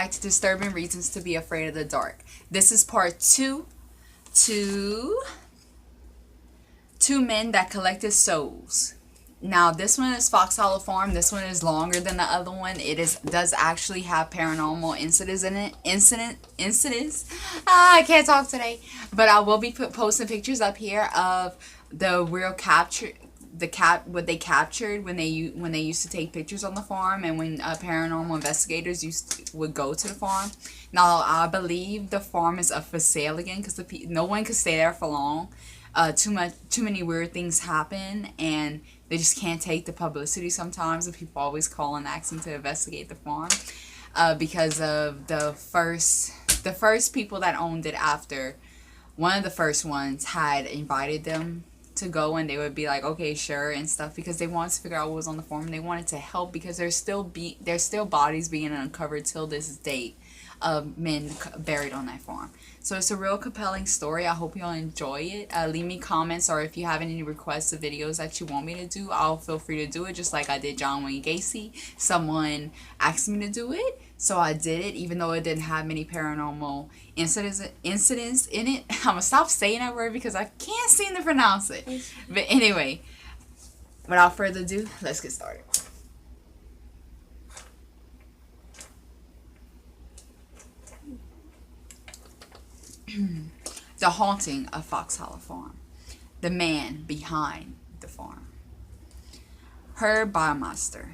back to Disturbing Reasons to Be Afraid of the Dark. This is part two. Two men that collected souls. Now, this one is Fox Hollow Farm. This one is longer than the other one. It does actually have paranormal incidents in it. Incidents. I can't talk today. But I will be posting pictures up here of the real capture. What they captured when they used to take pictures on the farm, and when paranormal investigators would go to the farm. Now, I believe the farm is up for sale again because no one could stay there for long. Too many weird things happen, and they just can't take the publicity sometimes. And people always call and ask them to investigate the farm because of the first people that owned it. After one of the first ones had invited them to go, and they would be like, okay, sure, and stuff, because they wanted to figure out what was on the farm, and they wanted to help because there's still bodies being uncovered till this date of men buried on that farm. So it's a real compelling story. I hope you'll enjoy it. Leave me comments, or if you have any requests of videos that you want me to do, I'll feel free to do it, just like I did John Wayne Gacy. Someone asked me to do it, so I did it, even though it didn't have many paranormal incidents in it. I'm gonna stop saying that word because I can't seem to pronounce it. But anyway, without further ado, let's get started. The haunting of Fox Hollow Farm. The man behind the farm. Herb Bauermeister.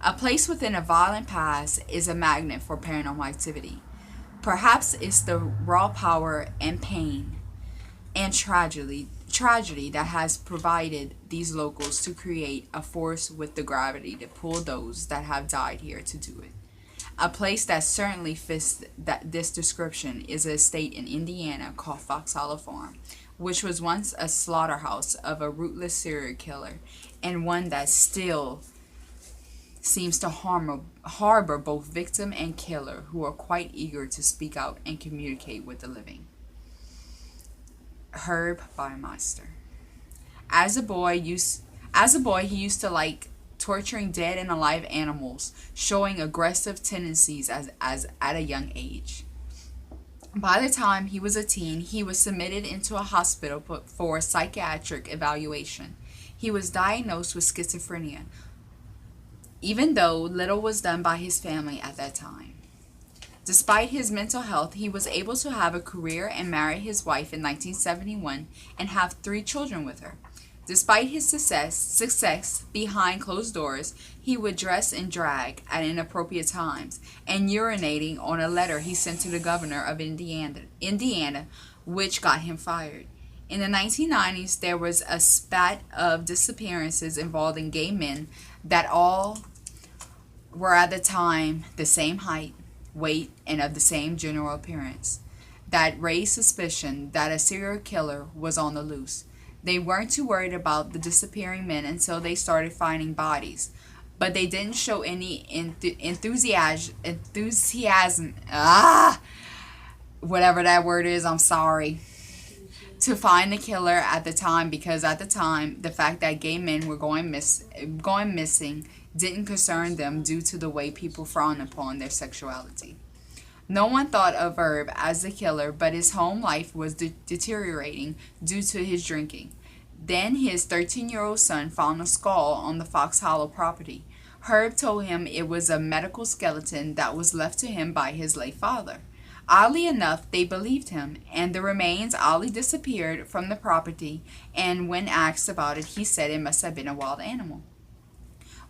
A place within a violent past is a magnet for paranormal activity. Perhaps it's the raw power and pain and tragedy that has provided these locals to create a force with the gravity to pull those that have died here to do it. A place that certainly fits this description is an estate in Indiana called Fox Hollow Farm, which was once a slaughterhouse of a ruthless serial killer, and one that still seems to harbor both victim and killer who are quite eager to speak out and communicate with the living. Herb Bauermeister. As a boy, he used to like torturing dead and alive animals, showing aggressive tendencies as at a young age. By the time he was a teen, he was submitted into a hospital for psychiatric evaluation. He was diagnosed with schizophrenia, even though little was done by his family at that time. Despite his mental health, he was able to have a career and marry his wife in 1971 and have 3 children with her. Despite his success behind closed doors, he would dress in drag at inappropriate times and urinating on a letter he sent to the governor of Indiana, which got him fired. In the 1990s, there was a spat of disappearances involving gay men that all were at the time the same height, weight, and of the same general appearance, that raised suspicion that a serial killer was on the loose. They weren't too worried about the disappearing men until they started finding bodies, but they didn't show any enthusiasm, whatever that word is, I'm sorry, to find the killer at the time, because at the time, the fact that gay men were going missing didn't concern them due to the way people frown upon their sexuality. No one thought of Herb as the killer, but his home life was deteriorating due to his drinking. Then his 13-year-old son found a skull on the Fox Hollow property. Herb told him it was a medical skeleton that was left to him by his late father. Oddly enough, they believed him, and the remains oddly disappeared from the property, and when asked about it, he said it must have been a wild animal.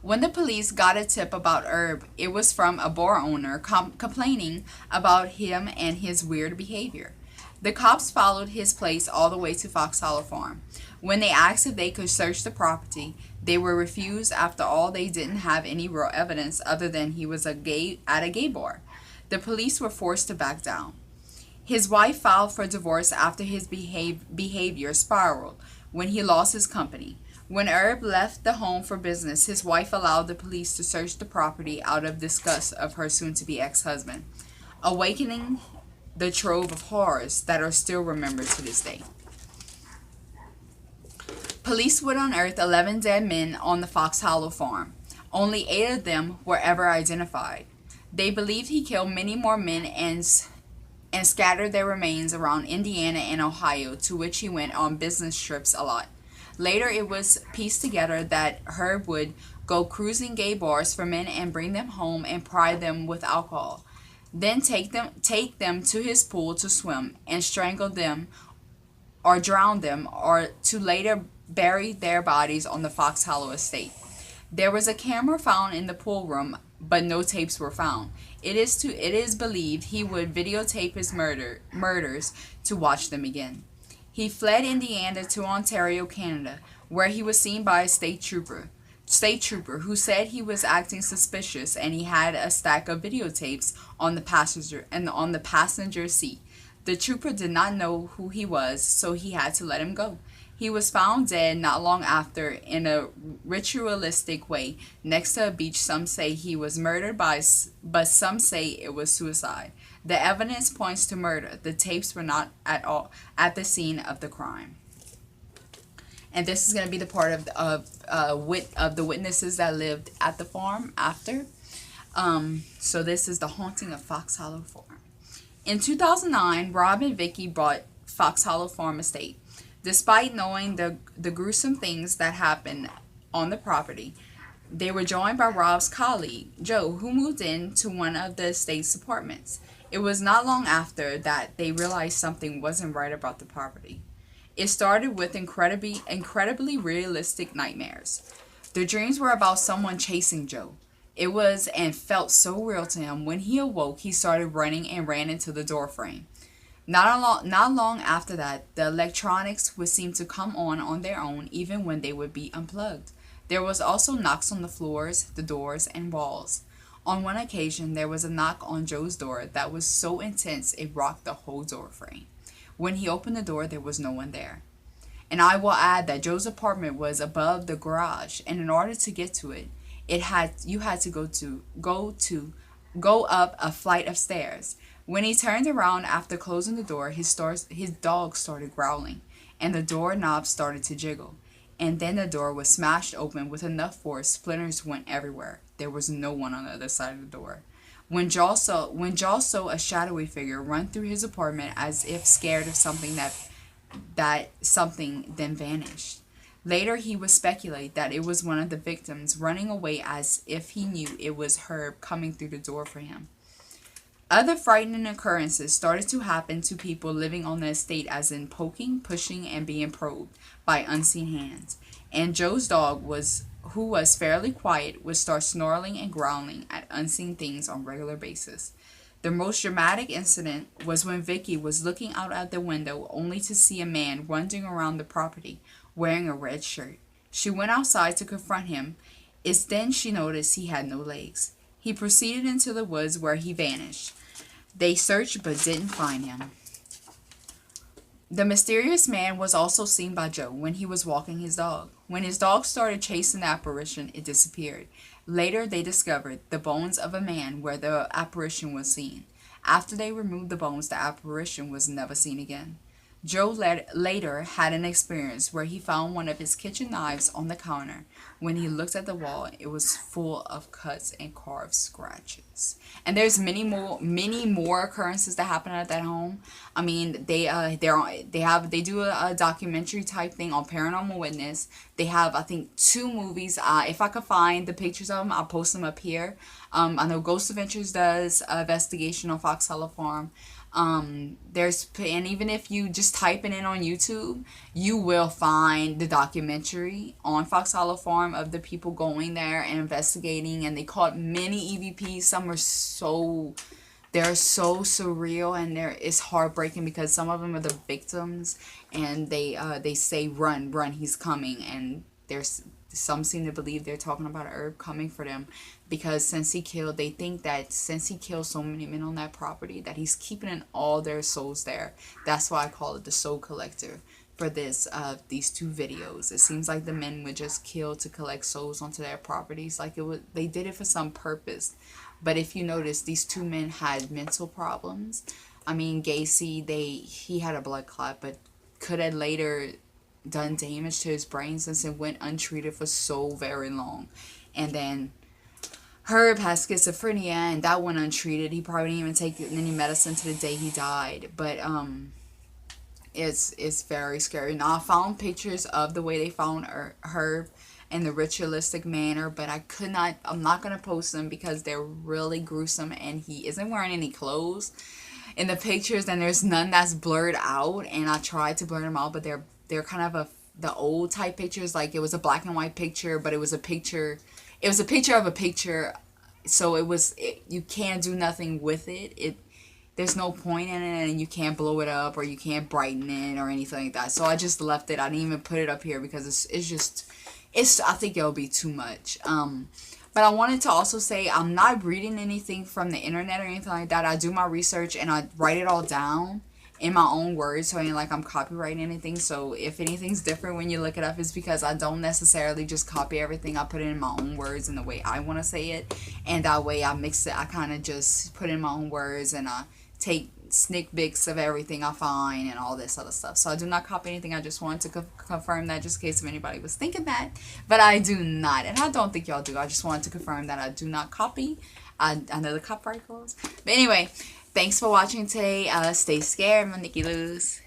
When the police got a tip about Herb, it was from a bar owner complaining about him and his weird behavior. The cops followed his place all the way to Fox Hollow Farm. When they asked if they could search the property, they were refused. After all, they didn't have any real evidence other than he was at a gay bar. The police were forced to back down. His wife filed for divorce after his behavior spiraled when he lost his company. When Herb left the home for business, his wife allowed the police to search the property out of disgust of her soon-to-be ex-husband, awakening the trove of horrors that are still remembered to this day. Police would unearth 11 dead men on the Fox Hollow farm. Only 8 of them were ever identified. They believed he killed many more men and scattered their remains around Indiana and Ohio, to which he went on business trips a lot. Later, it was pieced together that Herb would go cruising gay bars for men and bring them home and pry them with alcohol. Then take them to his pool to swim and strangle them or drown them, or to later bury their bodies on the Fox Hollow estate. There was a camera found in the pool room, but no tapes were found. It is believed he would videotape his murders to watch them again. He fled Indiana to Ontario, Canada, where he was seen by a state trooper who said he was acting suspicious, and he had a stack of videotapes on the passenger seat. The trooper did not know who he was, so he had to let him go. He was found dead not long after in a ritualistic way next to a beach. Some say he was murdered but some say it was suicide. The evidence points to murder. The tapes were not at all at the scene of the crime. And this is going to be the part of the witnesses that lived at the farm after. So this is the haunting of Fox Hollow Farm. In 2009, Rob and Vicky bought Fox Hollow Farm estate. Despite knowing the gruesome things that happened on the property, they were joined by Rob's colleague, Joe, who moved into one of the estate's apartments. It was not long after that they realized something wasn't right about the property. It started with incredibly realistic nightmares. The dreams were about someone chasing Joe. It was and felt so real to him. When he awoke, he started running and ran into the doorframe. Not long after that, the electronics would seem to come on their own, even when they would be unplugged. There was also knocks on the floors, the doors, and walls. On one occasion, there was a knock on Joe's door that was so intense it rocked the whole door frame. When he opened the door, there was no one there. And I will add that Joe's apartment was above the garage, and in order to get to it, you had to go up a flight of stairs. When he turned around after closing the door, his dog started growling, and the doorknob started to jiggle. And then the door was smashed open with enough force, splinters went everywhere. There was no one on the other side of the door. When Jaw saw a shadowy figure run through his apartment as if scared of something, that something then vanished. Later, he would speculate that it was one of the victims running away, as if he knew it was Herb coming through the door for him. Other frightening occurrences started to happen to people living on the estate, as in poking, pushing, and being probed by unseen hands. And Joe's dog, who was fairly quiet, would start snarling and growling at unseen things on a regular basis. The most dramatic incident was when Vicky was looking out at the window only to see a man wandering around the property wearing a red shirt. She went outside to confront him. It's then she noticed he had no legs. He proceeded into the woods, where he vanished. They searched but didn't find him. The mysterious man was also seen by Joe when he was walking his dog. When his dog started chasing the apparition, it disappeared. Later, they discovered the bones of a man where the apparition was seen. After they removed the bones, the apparition was never seen again. Joe later had an experience where he found one of his kitchen knives on the counter. When he looked at the wall, it was full of cuts and carved scratches. And there's many more occurrences that happen at that home. I mean, they do a documentary type thing on Paranormal Witness. They have, I think, 2 movies. If I could find the pictures of them, I'll post them up here. I know Ghost Adventures does an investigation on Fox Hollow Farm. And even if you just type it in on YouTube, you will find the documentary on Fox Hollow Farm of the people going there and investigating, and they caught many EVPs. Some are they're so surreal, and it's heartbreaking because some of them are the victims, and they say run, he's coming, and some seem to believe they're talking about Herb coming for them, because they think that since he killed so many men on that property, that he's keeping in all their souls there. That's why I call it the soul collector for these 2 videos. It seems like the men would just kill to collect souls onto their properties. They did it for some purpose. But if you notice, these 2 men had mental problems. I mean, Gacy, he had a blood clot, but could have later done damage to his brain since it went untreated for so very long. And then Herb has schizophrenia, and that went untreated. He probably didn't even take any medicine to the day he died. But it's very scary. Now I found pictures of the way they found Herb in the ritualistic manner, but I could not. I'm not gonna post them because they're really gruesome, and he isn't wearing any clothes in the pictures, and there's none that's blurred out. And I tried to blur them out, but they're kind of the old type pictures. Like it was a black and white picture, but it was a picture. It was a picture of a picture, so you can't do nothing with it. There's no point in it, and you can't blow it up or you can't brighten it or anything like that. So I just left it. I didn't even put it up here because I think it'll be too much. But I wanted to also say I'm not reading anything from the internet or anything like that. I do my research and I write it all down in my own words, so I ain't like I'm copywriting anything. So if anything's different when you look it up, it's because I don't necessarily just copy everything. I put it in my own words and the way I want to say it, and that way I mix it. I kind of just put in my own words, and I take sneak peeks of everything I find and all this other stuff. So I do not copy anything. I just wanted to confirm that, just in case if anybody was thinking that, but I do not, and I don't think y'all do. I just wanted to confirm that I do not copy. I know the copyright goes, but anyway. Thanks for watching today. Stay scared, my Nikki Loos.